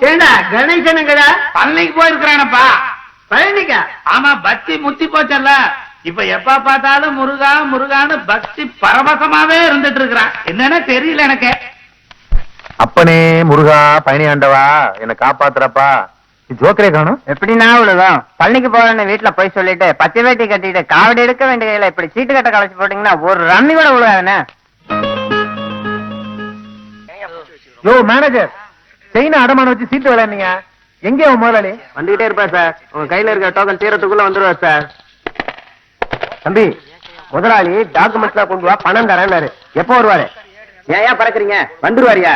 ஏண்டா கணேசனுங்கடா பழனிக்கு போயிருக்கிறானப்பா. பழனிக்கா? ஆமா, பக்தி முத்தி போச்சல்ல. இப்ப எப்ப பார்த்தாலும் முருகா முருகான்னு பக்தி பரவசமாவே இருந்துட்டு இருக்கிறான். என்னன்னு தெரியல எனக்கு. அப்பனே முருகா பழனி ஆண்டவா என்ன காப்பாத்துறப்பா. ஜோக்கரே காணும். எப்படின்னா அவ்வளவுதான். பழனிக்கு போறேன்னு வீட்டுல போய் சொல்லிட்டு பச்சை வேட்டி கட்டிட்டு காவடி எடுக்க வேண்டியதில்லை. இப்படி சீட்டு கட்ட கலைச்சு போட்டீங்கன்னா ஒரு ரம்மி கூட விழுவாதுண்ணே. யோ மேனேஜர், செயின அடமான வச்சு சீட்டு விளையாடுங்க. எங்கே அவன் முதலாளி? வந்துகிட்டே இருப்பா சார். உங்க கையில இருக்க டோக்கன் தீரத்துக்குள்ள வந்துருவார் சார். தம்பி, முதலாளி டாக்குமெண்ட்ஸ் எல்லாம் கொண்டு வா, பணம் தரேன்னாரு. எப்போ வருவாரு? ஏன் பறக்குறீங்க? வந்துருவாரியா?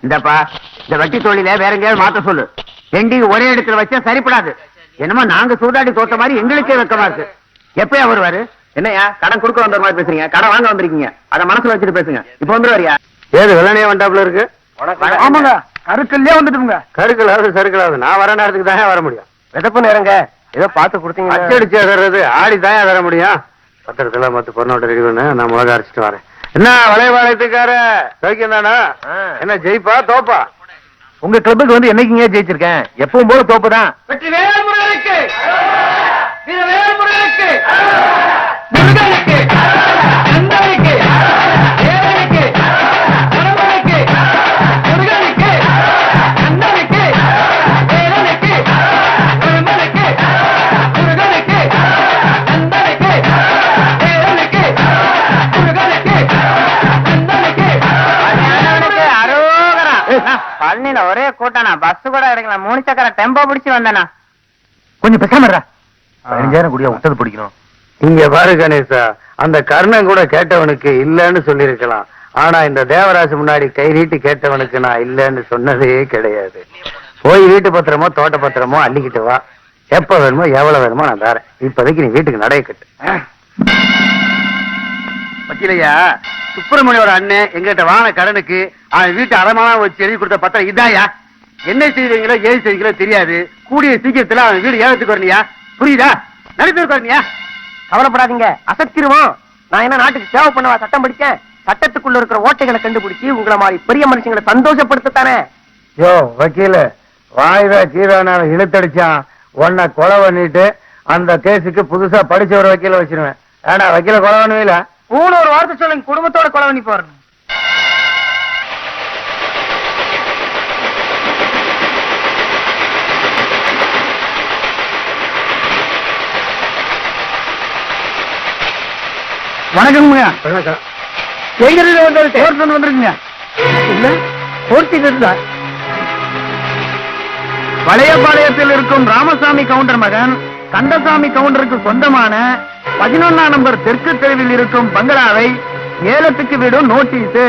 இந்தப்பா, இந்த வட்டி தொழில வேற எங்கேயாவது மாத்த சொல்லு. பெண்டிங் ஒரே இடத்துல வச்சா சரிப்படாது. என்னமோ நாங்க சூதாடி தோத்த மாதிரி எங்களுக்கே வெக்கமா இருக்கு. எப்பயா வருவாரு? என்னையா கடன் கொடுக்க வந்த மாதிரி பேசுறீங்க? கடன் வாங்க வந்திருக்கீங்க, அதை மனசுல வச்சுட்டு பேசுங்க. இப்ப வந்துருவாரியா? ஏது வெள்ளனையே வந்தாப்புல இருக்கு. ஆமாங்க, கருக்கல்லே வந்துட்டுங்க. கருக்கலாவது சருக்கலாவது நான் வர நேரத்துக்கு தான் வர முடியும். விதப்பு நேரங்க ஏதோ பார்த்து கொடுத்தீங்க. அச்சடிச்சு தர்றது ஆடி தான் தர முடியும். பத்திரத்துல மத்த பொண்ணோட ரெடி பண்ண நான் மிளகா அரைச்சிட்டு வரேன். என்ன வளைவாளையத்துக்கார சௌக்கியம் தானா? என்ன ஜெயிப்பா தோப்பா? உங்க கிளப்புக்கு வந்து என்னைக்குங்க ஜெயிச்சிருக்கேன்? எப்பவும் போல தோப்பு தான். வெற்றி வேல்முருகனுக்கு, வீர வேல்முருகனுக்கு, முருகனுக்கு, கந்தனுக்கு, தேவனுக்கு, கடவுளுக்கு, முருகனுக்கு, கந்தனுக்கு, தேவனுக்கு, கடவுளுக்கு, முருகனுக்கு, கந்தனுக்கு, தேவனுக்கு, முருகனுக்கு, கந்தனுக்கு. அரோகரா. பழனில ஒரே கூட்டானா, பஸ் கூட கிடைக்கல. 3 சக்கர டெம்போ பிடிச்சு வந்தேனா. கொஞ்சம் பேசாம 15,000 கூடிய விட்டது பிடிக்கணும். இங்க பாரு கணேசா, அந்த கர்ணன் கூட கேட்டவனுக்கு இல்லன்னு சொல்லிருக்கலாம். ஆனா இந்த தேவராசு முன்னாடி கை நீட்டி கேட்டவனுக்கு நான் இல்லன்னு சொன்னதே கிடையாது. போய் வீட்டு பத்திரமோ தோட்ட பத்திரமோ அள்ளிக்கிட்டு வா. எப்ப வேணுமோ எவ்வளவு வேணுமோ நான் தரேன். இப்போதைக்கு நீ வீட்டுக்கு நடைய கட்டு. வக்கீலையா, சுப்பிரமணியோட அண்ணன் எங்கிட்ட வாங்கின கடனுக்கு அவன் வீட்டு அடமானம் வச்சு எழுதி கொடுத்த பத்திரம் இதாயா. என்ன செய்வீங்களோ ஏது செய்வீங்களோ தெரியாது. கூடிய சீக்கிரத்துல அவன் வீடு ஏலத்துக்கு வரணியா, புரியுதா? நடிப்பிற்கு வரணியா? கவலைப்படாதீங்க, அசத்திருவோம். நான் என்ன நாட்டுக்கு சேவை பண்ணவா சட்டம் படிச்சேன்? சட்டத்துக்குள்ள இருக்கிற ஓட்டைகளை கண்டுபிடிச்சு உங்களை மாதிரி பெரிய மனுஷங்களை சந்தோஷப்படுத்தத்தானே. யோ வக்கீல, வாய்தா கீதான இழுத்தடிச்சான். உன்னை கொலை பண்ணிட்டு அந்த கேஸுக்கு புதுசா படிச்ச ஒரு வக்கீல வச்சிருவேன். ஏடா வக்கீல கொலை பண்ணுவீல? ஊன ஒரு வார்த்தை சொல்லுங்க, குடும்பத்தோட கொலை பண்ணி போறேன். வணக்கம்ங்க. வந்துருக்குங்க. இல்ல கோர்ட்டு வளையபாளையத்தில் இருக்கும் ராமசாமி கவுண்டர் மகன் கந்தசாமி கவுண்டருக்கு சொந்தமான 11ஆம் நம்பர் தெற்கு தெருவில் இருக்கும் பங்களாவை ஏலத்துக்கு விடும் நோட்டீஸ்.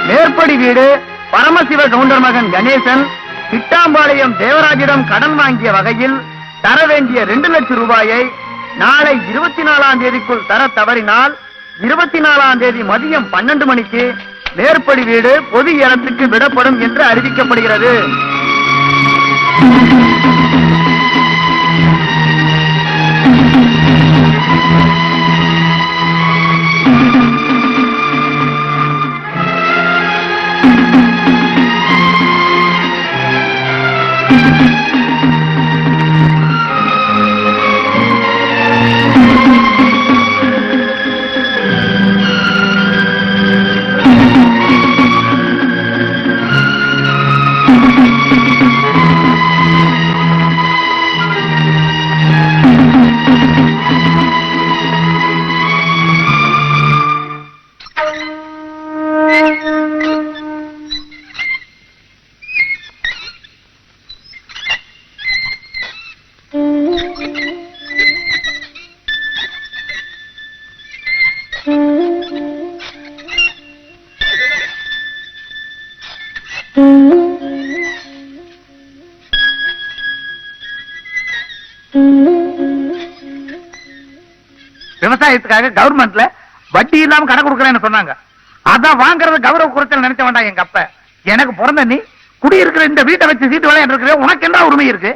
மேற்படி வீடு பரமசிவ கவுண்டர் மகன் கணேசன் கிட்டாம்பாளையம் தேவராஜிடம் கடன் வாங்கிய வகையில் தர வேண்டிய 2 லட்சம் ரூபாயை நாளை 24ஆம் தேதிக்குள் தர தவறினால் 24ஆம் தேதி மதியம் 12 மணிக்கு மேற்படி வீடு பொது ஏலத்துக்கு விடப்படும் என்று அறிவிக்கப்படுகிறது. விவசாயத்துக்காக கவர்மெண்ட்ல வட்டி இல்லாம கடன் கொடுக்கறேன்னு சொன்னாங்க. அதான் வாங்குறது கௌரவ குறைச்சல் நினைச்ச வேண்டாம் எங்க அப்ப. எனக்கு பிறந்த நீ குடியிருக்கிற இந்த வீட்டை வச்சு சீட்டு விளையாண்டு இருக்கிற உனக்கு என்ன உரிமை இருக்கு?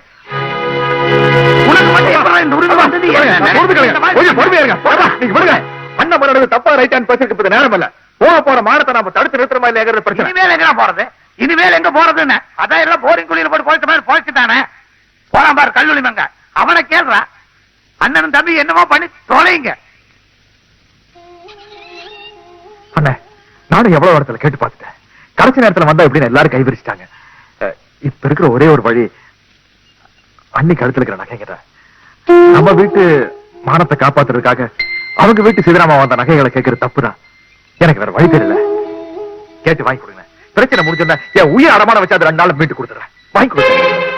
உனக்கு மட்டும் எப்ப இந்த உரிமை வந்தது? பொறுமையா இருங்க. பண்ண தப்பா ரைட்டான்னு பேசுறதுக்கு நேரம் இல்ல. போக போற மானத்தை நாம தடுத்து நிறுத்துறமா இல்லையாங்கிறது பிரச்சனை. இனிமேல் எங்க போறது, இனிமேல் எங்க போறதுன்னு அதான் எல்லாம் போரிங் குழியில போட்டு போயிட்ட மாதிரி போயிச்சுட்டானே. போறான் பாரு கல்லூரி மங்க, அவனை கேள்றா. அண்ணனும் தம்பி என்னமோ பண்ணி தொலைங்க. அண்ணே, நானும் எவ்வளவு இடத்துல கேட்டு பார்த்துட்டேன். கடைசி நேரத்துல வந்தா எப்படின்னு எல்லாரும் கைவிரிச்சிட்டாங்க. இப்ப இருக்கிற ஒரே ஒரு வழி, அன்னி கழுத்துல இருக்கிற நகைங்கிட்ட நம்ம வீட்டு மானத்தை காப்பாத்துறதுக்காக அவங்க வீட்டு சிதராமா வந்த நகைகளை கேட்கறது தப்புதான். எனக்கு வேற வழி தெரியல. கேட்டு வாங்கி கொடுங்க. பிரச்சனை முடிஞ்சா என் உயிர் அடமான வச்சு அதை 2 நாள் மீட்டு கொடுத்துறேன். வாங்கி கொடுங்க.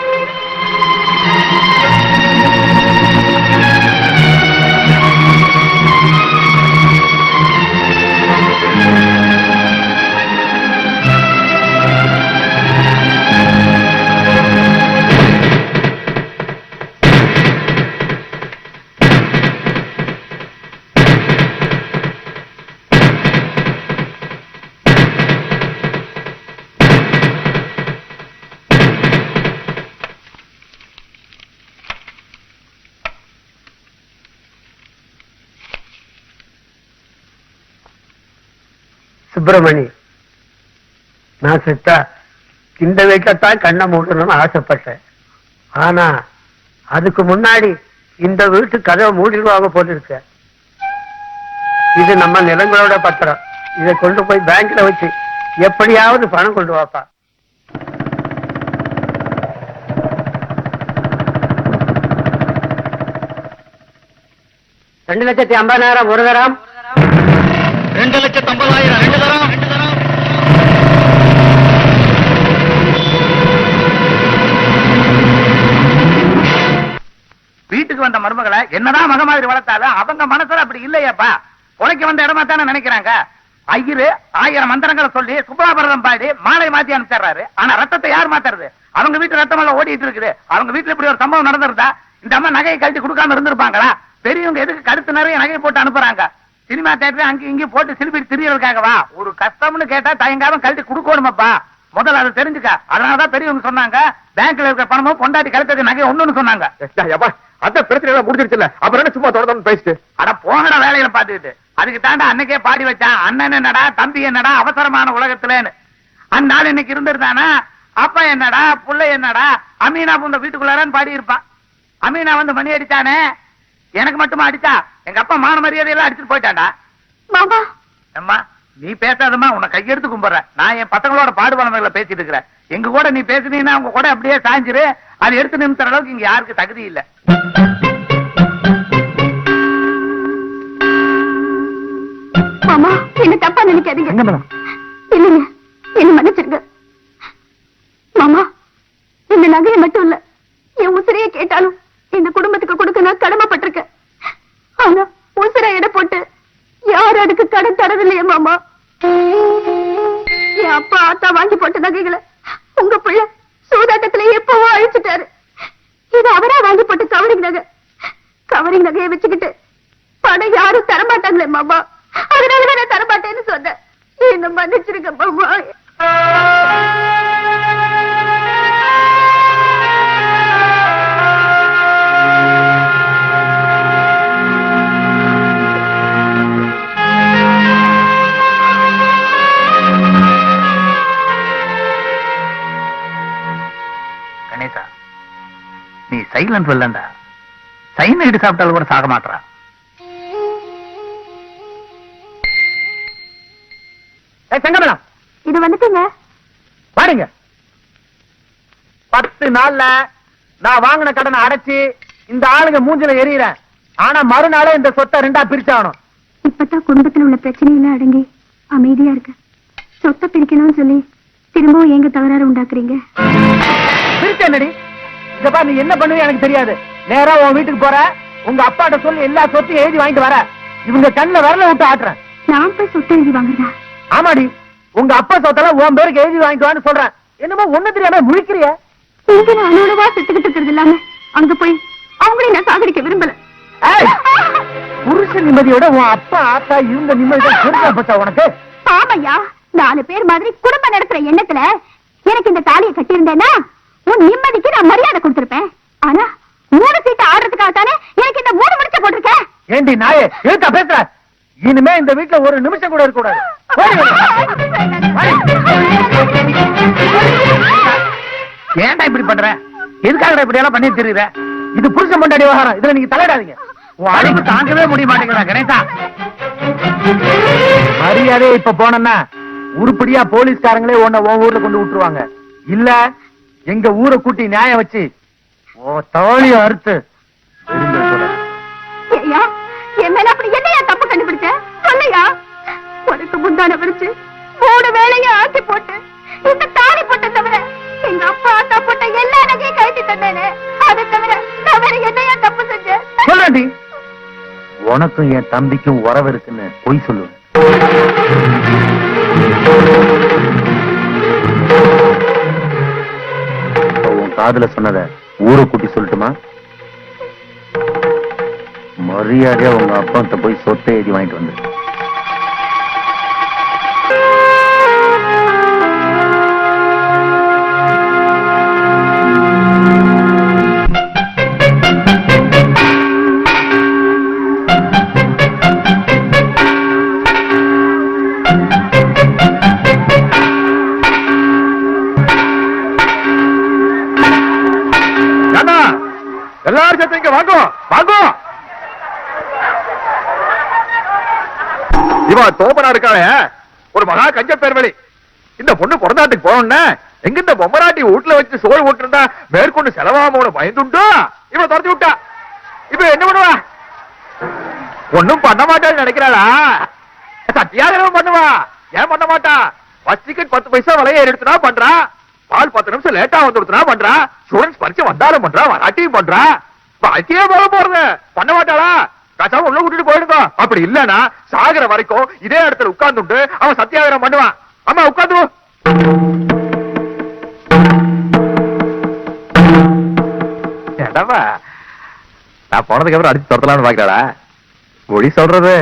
சுப்பிரமணி, நான் செத்தா இந்த வீட்லத்தான் கண்ணை மூடணும்னு ஆசைப்பட்டேன். ஆனா அதுக்கு முன்னாடி இந்த வீட்டு கதவை மூடிடுவாங்க போட்டிருக்க. இது நம்ம நிலங்களோட பத்திரம். இதை கொண்டு போய் பேங்க்ல வச்சு எப்படியாவது பணம் கொண்டு வாப்பா. $2,50,000 ஒரு தரம். 2,50,000 2 தரம். வீட்டுக்கு வந்த மருமகளை என்னதான் மக மாதிரி வளர்த்தாலும் அவங்க மனசுல அப்படி இல்லையாப்பா. உழைக்க வந்த இடமா தானே நினைக்கிறாங்க. ஐயரு 1000 மந்திரங்களை சொல்லி சுப்ராபரதம் பாடி மாலை மாத்தி அனுப்பிச்சாரு. ஆனா ரத்தத்தை யார் மாத்துறது? அவங்க வீட்டு ரத்தம் எல்லாம் ஓடிட்டு இருக்குது. அவங்க வீட்டுல இப்படி ஒரு சம்பவம் நடந்திருந்தா இந்த அம்மா நகையை கழட்டி கொடுக்காம இருந்திருப்பாங்களா? பெரியவங்க எதுக்கு கழுத்து நிறைய நகையை போட்டு அனுப்புறாங்க? சினிமா தேட்டர் அங்க இங்க போட்டு சிலிப்பி திரியறதுக்காகவா? ஒரு கஷ்டம்னு கேட்டா தயங்காம கழட்டி கொடுக்கணுமாப்பா. முதல்ல அதை தெரிஞ்சுக்க. அதனாலதான் பெரியவங்க சொன்னாங்க, பேங்க்ல இருக்கிற பணமும் பொண்டாட்டி கழுத்தது நகை ஒண்ணுன்னு சொன்னாங்க. அந்த பிரச்சனை முடிஞ்சிருச்சுல, அப்புறம் என்ன சும்மா தொடர்ந்து பேசிட்டு? அட போங்கட வேலையில பாத்துக்கிட்டு. அதுக்கு தாண்டா அன்னைக்கே பாடி வச்சான், அண்ணன் என்னடா தம்பி என்னடா அவசரமான உலகத்துலன்னு. அந்த நாள் இன்னைக்கு இருந்திருந்தானா அப்பா என்னடா புள்ளை என்னடா அமீனா புந்த வீட்டுக்குள்ளாரன்னு பாடி இருப்பான். அமீனா வந்து மணி அடிச்சானே, எனக்கு மட்டுமா அடிச்சா? எங்க அப்பா மான மரியாதையெல்லாம் அடிச்சுட்டு போயிட்டான்டா. மாமா, அம்மா நீ பேசாதம்மா, உன்னை கையெடுத்து கும்பிடுறேன். நான் என் பசங்களோட பாடுபடமைகளை பேசிட்டு இருக்கிறேன். எங்க கூட நீ பேசுனீங்கன்னா உங்க கூட அப்படியே சாஞ்சிரு. அது எடுத்து நிறுத்துற அளவுக்கு இங்க யாருக்கு தகுதி இல்ல. மாமா என்ன தப்பா நினைக்காதீங்க. இல்லைங்க, என்ன மன்னிச்சிருங்க. மாமா, இந்த நகையை மட்டும் இல்ல, என் உசிரையே கேட்டாலும் இந்த குடும்பத்துக்கு கொடுக்க நான் கடமைப்பட்டிருக்கேன். ஆனா உசிரை எடை போட்டு யாரும் அதுக்கு கடன் தரவில்லையே மாமா. என் அப்பா ஆத்தா வாங்கி போட்ட நகைகளை உங்க பிள்ளை சூதாட்டத்துல எப்பவோ அழிச்சுட்டாரு. இது அவரா வாங்கி போட்டு கவரிங் நகை. கவரிங் நகையை வச்சுக்கிட்டு பணம் யாரும் தரமாட்டாங்களே மாமா. அதனாலதான் நான் தரமாட்டேன்னு சொன்னேன். என்ன மன்னிச்சிருக்க மாமா. கணேசா, நீ சைலண்ட் வெல்லண்டா. சைனைடு சாப்பிட்டாலும் கூட சாக மாட்டா. செங்கமலம், இது வந்துட்டுங்க. பாருங்க, 10 நாள்ல நான் வாங்கின கடனை அடைச்சு இந்த ஆளுங்க மூஞ்சில எறிகிறேன். ஆனா மறுநாளே இந்த சொத்தை 2ஆ பிரிச்சாகணும். இப்பதான் குடும்பத்துல உள்ள பிரச்சனையெல்லாம் அடங்கி அமைதியா இருக்கு. சொத்தை பிரிக்கணும்னு சொல்லி திரும்பவும் எங்க தகராறு உண்டாக்குறீங்க? பிரிச்சேன்டி. இதப்பா, நீ என்ன பண்ணுவ எனக்கு தெரியாது. நேரா உன் வீட்டுக்கு போற, உங்க அப்பாட்ட சொல்லி எல்லா சொத்தையும் எழுதி வாங்கிட்டு வர. இவங்க கண்ணுல வரல விட்டு ஆட்டுறேன். நான் போய் சொத்தை எழுதி வாங்குறதா? ஆமாடி, உங்க அப்பா சொத்தெல்லாம் உன் பேருக்கு எழுதி வாங்கிட்டு வான்னு சொல்றேன். என்னமோ ஒண்ணு தெரியாம முழிக்கிறிய. இங்க நான் அனுவா செத்துக்கிட்டு இருக்கிறது இல்லாம அங்க போய் அவங்களையும் நான் சாகடிக்க விரும்பல. புருஷ நிம்மதியோட உன் அப்பா ஆத்தா இருந்த நிம்மதிதான் பெருசா உனக்கு. ஆமையா, 4 பேர் மாதிரி குடும்பம் நடத்துற எண்ணத்துல எனக்கு இந்த தாலியை கட்டியிருந்தேன்னா உன் நிம்மதிக்கு நான் மரியாதை கொடுத்திருப்பேன். ஆனா 3 சீட்டு ஆடுறதுக்காக தானே எனக்கு இந்த 3 முடிச்ச போட்டிருக்கேன். ஏண்டி நாயே, எழுத்தா பேசுற? இனிமே இந்த வீட்டுல ஒரு நிமிஷம் கூட இருக்க கூடாது. ஏன்டா இப்படி பண்ற? எதுக்காக இப்படி எல்லாம் பண்ணி தெரியுற? இது புருஷன் பொண்டாடி விவகாரம், இதுல நீங்க தலையிடாதீங்க. உன் அழைப்பு தாங்கவே முடிய மாட்டேங்கிறா கணேசா. மரியாதை இப்ப போனா உருப்படியா போலீஸ்காரங்களே உன்னை உன் ஊர்ல கொண்டு விட்டுருவாங்க. இல்ல எங்க ஊரை கூட்டி நியாயம் வச்சு தோழிய அறுத்து ஐயா, என் மேல அப்படி என்னையா தப்பு கண்டுபிடிச்ச? சொல்லையா. உனக்கு முந்தான வரிச்சு 3 வேளையும் ஆக்கி போட்டு இந்த தாலி போட்ட தவிர எங்க அப்பா அத்தா போட்ட எல்லா நகையும் கழட்டி தந்தேனே. அதை தவிர நான் வேற என்னையா தப்பு செஞ்சேன்? சொல்றேன்டி, உனக்கும் என் தம்பிக்கும் உறவு இருக்குன்னு பொய் சொல்லுவேன். உன் காதுல சொன்னத ஊரை கூட்டி சொல்லட்டுமா? மரியாதையா உங்க அப்பா போய் சொத்தை எழுதி வாங்கிட்டு வந்து. எல்லாரும் சேர்த்து இங்க வாங்கோ வாங்கோ. இவா தோப்பனா இருக்காளே ஒரு மகா கஞ்ச பேர்வழி. இந்த பொண்ணு பிறந்தாட்டுக்கு போனோம்னா எங்க இந்த பொம்மராட்டி வீட்டுல வச்சு சோறு ஓட்டுருந்தா மேற்கொண்டு செலவாம பயந்துட்டா இவன் துரத்தி விட்டா. இப்ப என்ன பண்ணுவா? ஒண்ணும் பண்ண மாட்டான்னு நினைக்கிறாளா? சத்தியாகிரகம் பண்ணுவா. ஏன் பண்ண மாட்டா? பஸ் டிக்கெட் 10 பைசா விலையை எடுத்துனா பண்றா. பால் 10 நிமிஷம் லேட்டா வந்துடுத்துனா பண்றா. ஸ்டூடெண்ட்ஸ் பரிச்சை வந்தாலும் பண்றா, வராட்டியும் பண்றா. வாழ்க்கையே போக போறது பண்ண மாட்டாளா? கச்சாம உள்ள கூட்டிட்டு போயிடுங்க. அப்படி இல்லன்னா சாகர வரைக்கும் இதே இடத்துல உட்கார்ந்துட்டு அவன் சத்தியாகிரகம் பண்ணுவான். அம்மா உட்காந்து நான் போனதுக்கு அப்புறம் அடிச்சு துரத்தலாம்னு பாக்கிறாளா? மொழி சொல்றது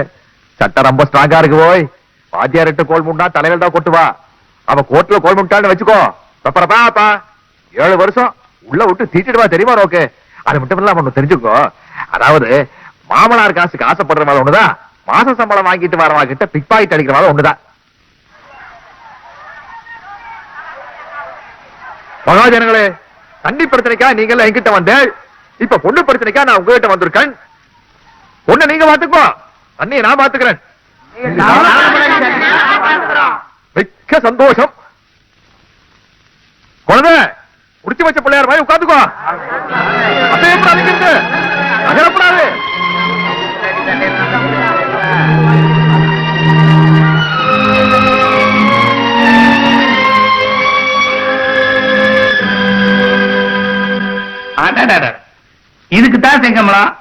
சட்டம் ரொம்ப ஸ்ட்ராங்கா இருக்கு. போய் வாத்தியார் 8 கோல் முண்டா தலையில தான் கொட்டுவா. அவ கோர்ட்ல கோல் முட்டான்னு வச்சுக்கோ. பாப்பா 7 வருஷம் உள்ள விட்டு தீட்டிடுவா தெரியுமா நோக்கு. அது மட்டும் இல்லாம ஒண்ணு தெரிஞ்சுக்கோ. அதாவது மாமனார் காசுக்கு ஆசைப்படுற மாதிரி ஒண்ணுதான் மாச சம்பளம் வாங்கிட்டு வரவா கிட்ட பிக் பாக்கெட் அடிக்கிற மாதிரி ஒண்ணுதான். மகாஜனங்களே, தண்ணி பிரச்சனைக்கா நீங்க எல்லாம் என்கிட்ட வந்தேன். இப்ப பொண்ணு பிரச்சனைக்கா நான் உங்ககிட்ட வந்திருக்கேன். பொண்ணு நீங்க பாத்துக்கோ, தண்ணியை நான் பாத்துக்கிறேன். மிக்க சந்தோஷம். குழந்தை முடிச்சு வச்ச பிள்ளையார் மாதிரி உட்காந்துக்கோ. அசையப்படாது, அகலப்படாது. இதுக்குத்தான் செங்கமலம்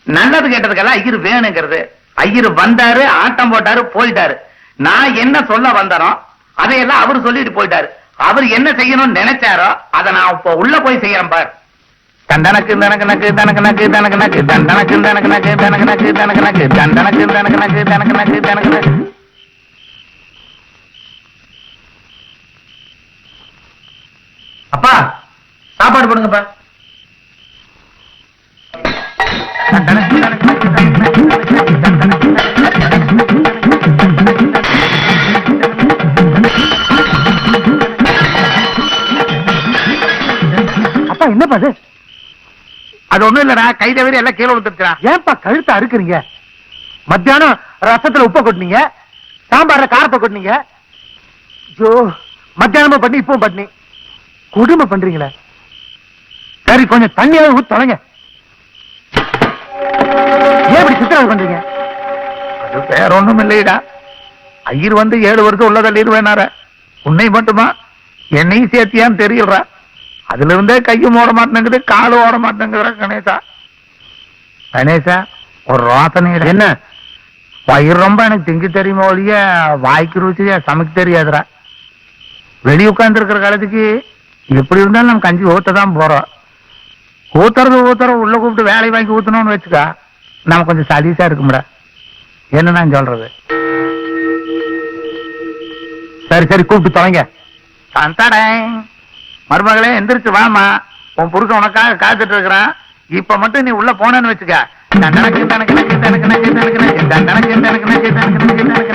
நல்லது கேட்டதுக்கெல்லாம் ஐயர் வேணுங்கிறது. ஐயர் வந்தாரு, ஆட்டம் போட்டாரு, போயிட்டாரு. நான் என்ன சொல்ல வந்தாரோ அதையெல்லாம் அவரு சொல்லிட்டு போயிட்டாரு. அவர் என்ன செய்யணும்னு நினைச்சாரோ அதை நான் இப்ப உள்ள போய் செய்யறேன் பார். தண்டனக்கு தனக்கு நக்கு தனக்கு நக்கு தனக்கு நக்கு தண்டனக்கு தனக்கு நக்கு தனக்கு நக்கு தனக்கு நக்கு தண்டனக்கு தனக்கு நக்கு தனக்கு நக்கு தனக்கு நக்கு. அப்பா சாப்பாடு போடுங்கப்பா. அப்பா என்னப்பா அது? அது ஒண்ணும் இல்லடா, கை தவிர எல்லாம் கீழே விழுந்துருச்சா. ஏன்பா கழுத்தை அறுக்குறீங்க? மத்தியானம் ரசத்துல உப்பை கொட்டினீங்க, சாம்பார்ல காரத்தை கொட்டினீங்க. ஐயோ, மத்தியானமா பண்ணி இப்பவும் பண்ணி கொடுமை பண்றீங்களே. சரி கொஞ்சம் தண்ணியாவது ஊத்தி தொலைங்க. ஏன் இப்படி சித்திரவதை பண்றீங்க? அது வேற ஒண்ணும் இல்லையடா. ஐயர் வந்து 7 வருஷம் உள்ள தள்ளிடுவேனார. உன்னை மட்டுமா என்னையும் சேர்த்தியான்னு தெரியல. அதுல இருந்தே கையும் ஓட மாட்டேங்குது, காலும் ஓட மாட்டேங்குதுற. கணேசா கணேசா ஒரு ரோசனை என்ன? வயிறு ரொம்ப எனக்கு திங்க தெரியுமா ஒழிய வாய்க்கு ருச்சியா சமைக்க தெரியாதுடா. வெளியே உட்கார்ந்து இருக்கிற காலத்துக்கு எப்படி இருந்தாலும் நம்ம கஞ்சி ஊத்ததான் போறோம். ஊத்துறது உள்ள கூப்பிட்டு வேலை வாங்கி ஊத்தணும்னு வச்சுக்கா, நம்ம கொஞ்சம் சதீசா இருக்கும்டா. என்ன நான் சொல்றது? சரி சரி கூப்பிட்டு தொலைங்க. தந்தாடே மருமகளே எந்திரிச்சு வாமா. உன் புருஷன் உனக்காக காத்துட்டு இருக்கிறான். இப்ப மட்டும் நீ உள்ள போனேன்னு வச்சுக்க, தண்டனக்கு தனக்கு நச்சு தனக்கு நச்சு தனக்கு நச்சு தண்டனக்கு தனக்கு நச்சு தனக்கு நச்சு தனக்கு